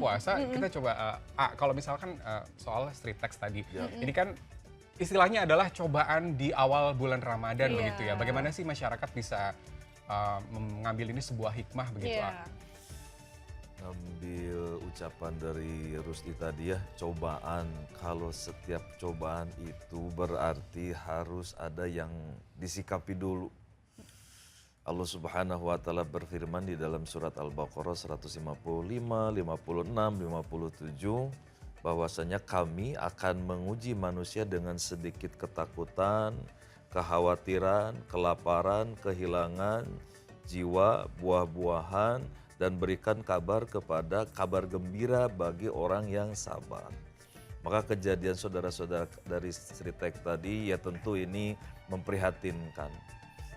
puasa kita coba kalau misalkan soal street text tadi, ini kan istilahnya adalah cobaan di awal bulan Ramadan begitu ya. Bagaimana sih masyarakat bisa mengambil ini sebuah hikmah begitu? Ambil ucapan dari Rusdi tadi ya, cobaan. Kalau setiap cobaan itu berarti harus ada yang disikapi dulu. Allah Subhanahu wa taala berfirman di dalam surat Al-Baqarah 155, 56, 57 bahwasanya kami akan menguji manusia dengan sedikit ketakutan, kekhawatiran, kelaparan, kehilangan jiwa, buah-buahan, dan berikan kabar gembira bagi orang yang sabar. Maka kejadian saudara-saudara dari Sri Tek tadi ya tentu ini memprihatinkan.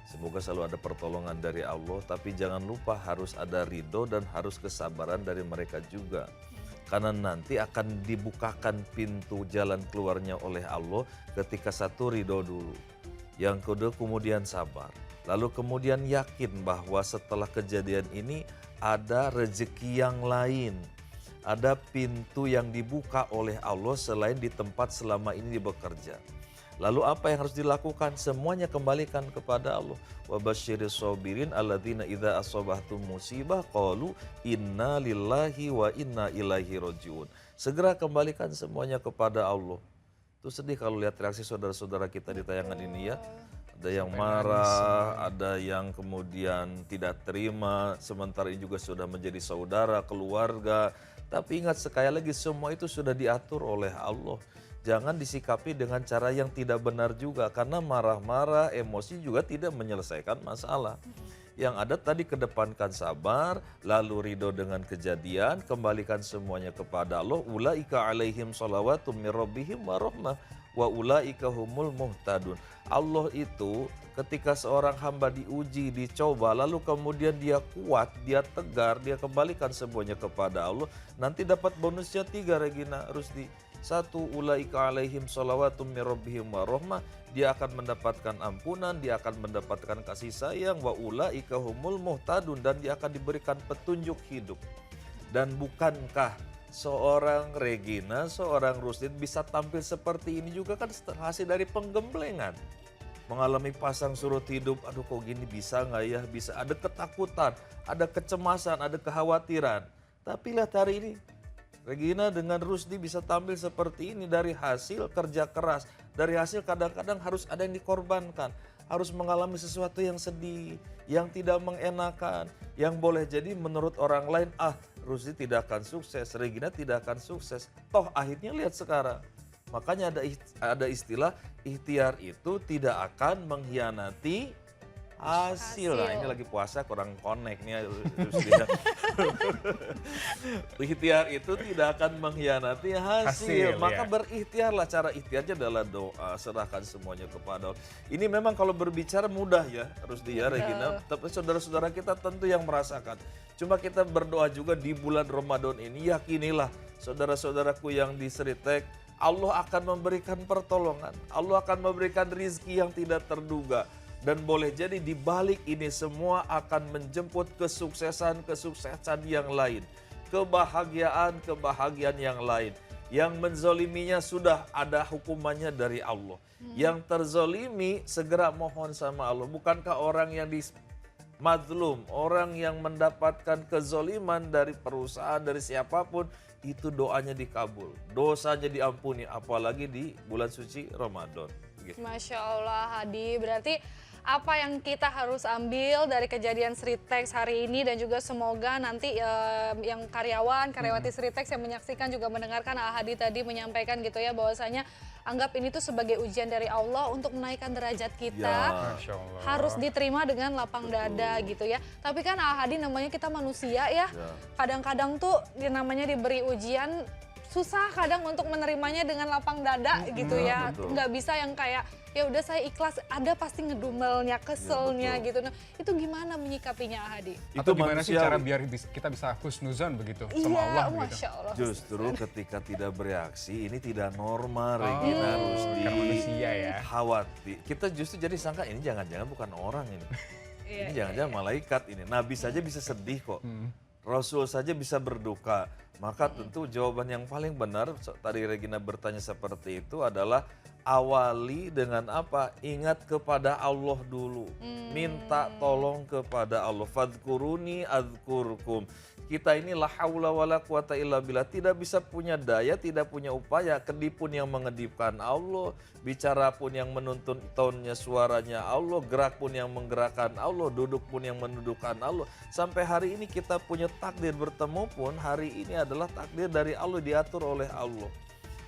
Semoga selalu ada pertolongan dari Allah, tapi jangan lupa harus ada ridho dan harus kesabaran dari mereka juga. Karena nanti akan dibukakan pintu jalan keluarnya oleh Allah ketika satu ridho dulu. Yang kedua kemudian sabar. Lalu kemudian yakin bahwa setelah kejadian ini ada rezeki yang lain. Ada pintu yang dibuka oleh Allah selain di tempat selama ini bekerja. Lalu apa yang harus dilakukan? Semuanya kembalikan kepada Allah. Wa basyiris sabirin alladzina idza asabahtum musibah qalu inna lillahi wa inna ilaihi rajiun. Segera kembalikan semuanya kepada Allah. Itu sedih kalau lihat reaksi saudara-saudara kita di tayangan ini ya. Ada yang marah, ada yang kemudian tidak terima, sementara ini juga sudah menjadi saudara, keluarga. Tapi ingat sekali lagi semua itu sudah diatur oleh Allah. Jangan disikapi dengan cara yang tidak benar juga, karena marah-marah, emosi juga tidak menyelesaikan masalah. Yang ada tadi kedepankan sabar, lalu ridho dengan kejadian, kembalikan semuanya kepada Allah. Ulaika alaihim sholawatu mir rabbihim wa rahmah wa ulaika humul muhtadun. Allah itu ketika seorang hamba diuji, dicoba, lalu kemudian dia kuat, dia tegar, dia kembalikan semuanya kepada Allah. Nanti dapat bonusnya 3 Regina Rusdi. 1, ulaika alaihim sholawatu mir rabbihim wa rahmah. Dia akan mendapatkan ampunan, dia akan mendapatkan kasih sayang. Wa ulaika humul muhtadun, dan dia akan diberikan petunjuk hidup. Dan bukankah seorang Regina, seorang Rusdin bisa tampil seperti ini juga kan hasil dari penggemblengan. Mengalami pasang surut hidup, aduh kok gini bisa nggak ya? Bisa, ada ketakutan, ada kecemasan, ada kekhawatiran. Tapi lihat hari ini, Regina dengan Rusdi bisa tampil seperti ini dari hasil kerja keras. Dari hasil kadang-kadang harus ada yang dikorbankan. Harus mengalami sesuatu yang sedih, yang tidak mengenakan. Yang boleh jadi menurut orang lain, Rusdi tidak akan sukses, Regina tidak akan sukses. Toh akhirnya lihat sekarang. Makanya ada istilah, ikhtiar itu tidak akan mengkhianati hasil. Nah ini lagi puasa kurang connect nih. Ikhtiar itu tidak akan mengkhianati hasil. Maka berikhtiarlah, cara ikhtiarnya adalah doa, serahkan semuanya kepada Allah. Ini memang kalau berbicara mudah ya Rusdi ya Regina, tapi saudara-saudara kita tentu yang merasakan. Cuma kita berdoa juga di bulan Ramadan ini, yakinilah saudara-saudaraku yang di Sri Tek, Allah akan memberikan pertolongan, Allah akan memberikan rizki yang tidak terduga. Dan boleh jadi di balik ini semua akan menjemput kesuksesan-kesuksesan yang lain. Kebahagiaan-kebahagiaan yang lain. Yang menzoliminya sudah ada hukumannya dari Allah. Yang terzolimi segera mohon sama Allah. Bukankah orang yang mazlum, orang yang mendapatkan kezoliman dari perusahaan, dari siapapun, itu doanya dikabul. Dosanya diampuni, apalagi di bulan suci Ramadan. Gitu. Masya Allah Hadi, berarti apa yang kita harus ambil dari kejadian Sri Text hari ini, dan juga semoga nanti yang karyawati Sri Text yang menyaksikan juga mendengarkan Hadi tadi menyampaikan gitu ya, bahwasanya anggap ini tuh sebagai ujian dari Allah untuk menaikkan derajat kita, harus diterima dengan lapang dada gitu ya. Tapi kan Hadi namanya kita manusia ya, kadang-kadang tuh namanya diberi ujian susah kadang untuk menerimanya dengan lapang dada gitu ya. Nggak bisa yang kayak ya udah saya ikhlas, ada pasti ngedumelnya, keselnya gitu. Nah, itu gimana menyikapinya Hadi? Atau gimana sih cara biar kita bisa husnuzon begitu sama Allah begitu? Masya Allah. Justru ketika tidak bereaksi ini tidak normal, Regina Rusdi. Karena manusia ya. Khawatir. Kita justru jadi sangka ini jangan-jangan bukan orang ini. Ini jangan-jangan malaikat ini. Nabi saja bisa sedih kok. Rasul saja bisa berduka. Maka tentu jawaban yang paling benar, tadi Regina bertanya seperti itu adalah awali dengan apa? Ingat kepada Allah dulu. Minta tolong kepada Allah. Fadhkuruni adzkurkum. Kita ini la haula wala quwata illa billah, tidak bisa punya daya, tidak punya upaya. Kedip pun yang mengedipkan Allah, bicara pun yang menuntun tonnya suaranya Allah, gerak pun yang menggerakkan Allah, duduk pun yang mendudukkan Allah. Sampai hari ini kita punya takdir bertemu pun hari ini adalah takdir dari Allah, diatur oleh Allah.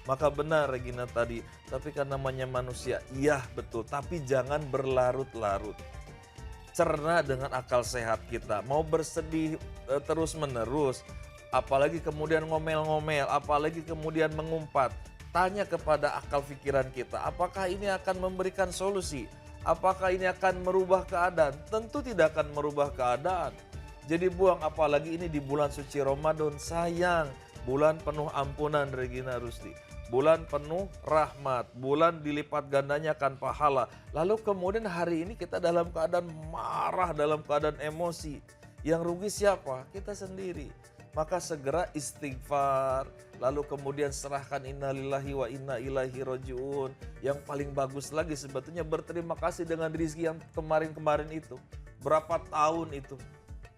Maka benar Regina tadi, tapi kan namanya manusia, iya betul, tapi jangan berlarut-larut. Cerna dengan akal sehat kita, mau bersedih terus menerus, apalagi kemudian ngomel-ngomel, apalagi kemudian mengumpat. Tanya kepada akal pikiran kita, apakah ini akan memberikan solusi? Apakah ini akan merubah keadaan? Tentu tidak akan merubah keadaan. Jadi buang, apalagi ini di bulan suci Ramadan, sayang. Bulan penuh ampunan Regina Rusdi. Bulan penuh rahmat, bulan dilipat gandanyakan pahala. Lalu kemudian hari ini kita dalam keadaan marah, dalam keadaan emosi. Yang rugi siapa? Kita sendiri. Maka segera istighfar, lalu kemudian serahkan innalillahi wa inna ilaihi rajiun. Yang paling bagus lagi sebetulnya berterima kasih dengan rizki yang kemarin-kemarin itu. Berapa tahun itu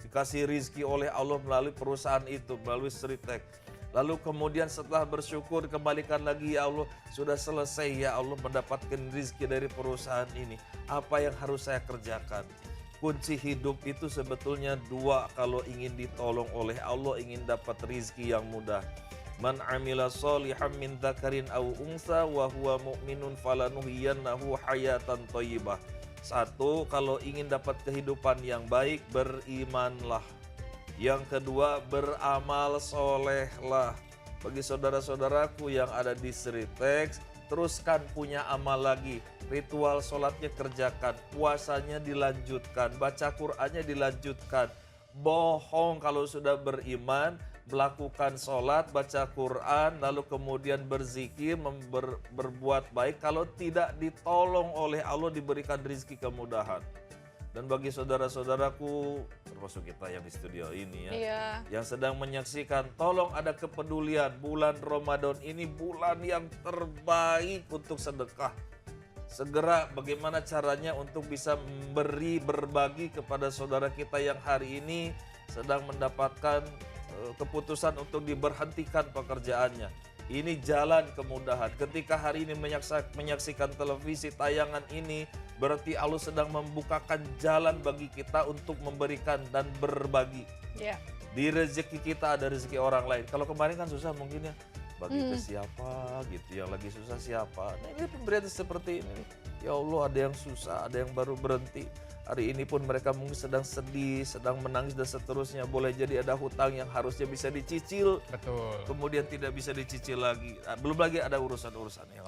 dikasih rizki oleh Allah melalui perusahaan itu, melalui Sritek. Lalu kemudian setelah bersyukur kembalikan lagi, ya Allah sudah selesai ya Allah mendapatkan rizki dari perusahaan ini. Apa yang harus saya kerjakan? Kunci hidup itu sebetulnya dua kalau ingin ditolong oleh Allah, ingin dapat rizki yang mudah. Man amila sholihan min dzakarin aw unsa wa huwa mu'minun falanuhyiyannahu hayatan thayyibah. Satu, kalau ingin dapat kehidupan yang baik, berimanlah. Yang kedua, beramal solehlah. Bagi saudara-saudaraku yang ada di Sritek, teruskan punya amal lagi. Ritual sholatnya kerjakan, puasanya dilanjutkan, baca Qur'annya dilanjutkan. Bohong kalau sudah beriman, melakukan sholat, baca Qur'an, lalu kemudian berzikir, berbuat baik. Kalau tidak ditolong oleh Allah, diberikan rezeki kemudahan. Dan bagi saudara-saudaraku, termasuk kita yang di studio ini ya, yang sedang menyaksikan, tolong ada kepedulian. Bulan Ramadan ini bulan yang terbaik untuk sedekah. Segera bagaimana caranya untuk bisa berbagi kepada saudara kita yang hari ini sedang mendapatkan keputusan untuk diberhentikan pekerjaannya. Ini jalan kemudahan. Ketika hari ini menyaksikan televisi tayangan ini, berarti Allah sedang membukakan jalan bagi kita untuk memberikan dan berbagi. Di rezeki kita ada rezeki orang lain. Kalau kemarin kan susah mungkin ya, bagi ke siapa gitu, yang lagi susah siapa. Nah ini pemberian seperti ini. Ya Allah, ada yang susah, ada yang baru berhenti. Hari ini pun mereka mungkin sedang sedih, sedang menangis dan seterusnya. Boleh jadi ada hutang yang harusnya bisa dicicil. Betul. Kemudian tidak bisa dicicil lagi. Belum lagi ada urusan-urusan yang